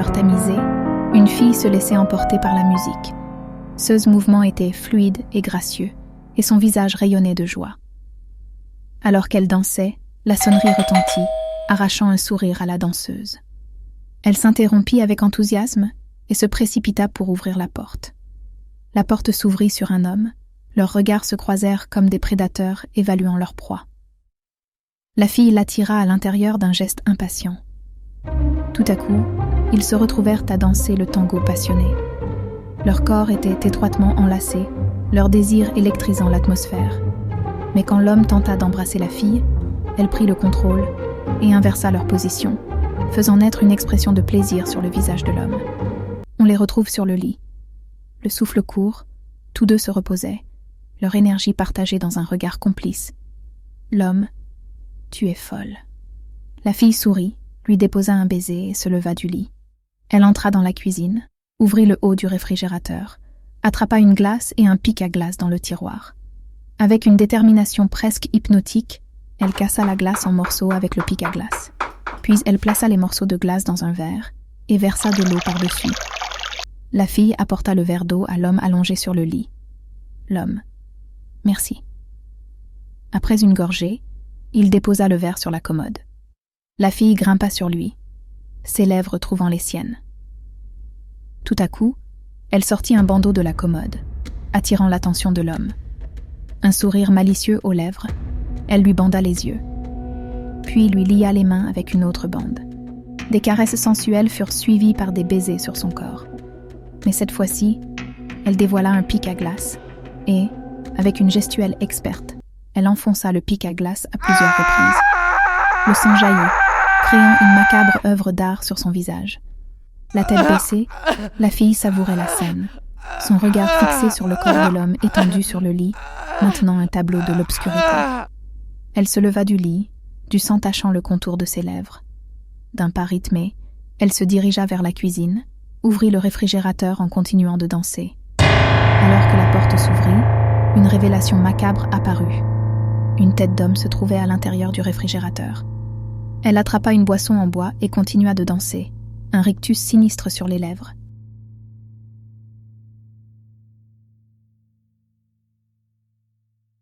couleurs tamisées, une fille se laissait emporter par la musique. Ses mouvements étaient fluides et gracieux, et son visage rayonnait de joie. Alors qu'elle dansait, la sonnerie retentit, arrachant un sourire à la danseuse. Elle s'interrompit avec enthousiasme et se précipita pour ouvrir la porte. La porte s'ouvrit sur un homme, leurs regards se croisèrent comme des prédateurs évaluant leur proie. La fille l'attira à l'intérieur d'un geste impatient. Tout à coup, ils se retrouvèrent à danser le tango passionné. Leurs corps étaient étroitement enlacés, leur désir électrisant l'atmosphère. Mais quand l'homme tenta d'embrasser la fille, elle prit le contrôle et inversa leur position, faisant naître une expression de plaisir sur le visage de l'homme. On les retrouve sur le lit. Le souffle court, tous deux se reposaient, leur énergie partagée dans un regard complice. L'homme, tu es folle. La fille sourit, lui déposa un baiser et se leva du lit. Elle entra dans la cuisine, ouvrit le haut du réfrigérateur, attrapa une glace et un pic à glace dans le tiroir. Avec une détermination presque hypnotique, elle cassa la glace en morceaux avec le pic à glace. Puis elle plaça les morceaux de glace dans un verre et versa de l'eau par-dessus. La fille apporta le verre d'eau à l'homme allongé sur le lit. L'homme. Merci. Après une gorgée, il déposa le verre sur la commode. La fille grimpa sur lui, ses lèvres trouvant les siennes. Tout à coup, elle sortit un bandeau de la commode, attirant l'attention de l'homme. Un sourire malicieux aux lèvres, elle lui banda les yeux, puis lui lia les mains avec une autre bande. Des caresses sensuelles furent suivies par des baisers sur son corps. Mais cette fois-ci, elle dévoila un pic à glace et, avec une gestuelle experte, elle enfonça le pic à glace à plusieurs reprises. Le sang jaillit, créant une macabre œuvre d'art sur son visage. La tête baissée, la fille savourait la scène, son regard fixé sur le corps de l'homme étendu sur le lit, maintenant un tableau de l'obscurité. Elle se leva du lit, du sang tachant le contour de ses lèvres. D'un pas rythmé, elle se dirigea vers la cuisine, ouvrit le réfrigérateur en continuant de danser. Alors que la porte s'ouvrit, une révélation macabre apparut. Une tête d'homme se trouvait à l'intérieur du réfrigérateur. Elle attrapa une boisson en bois et continua de danser, un rictus sinistre sur les lèvres.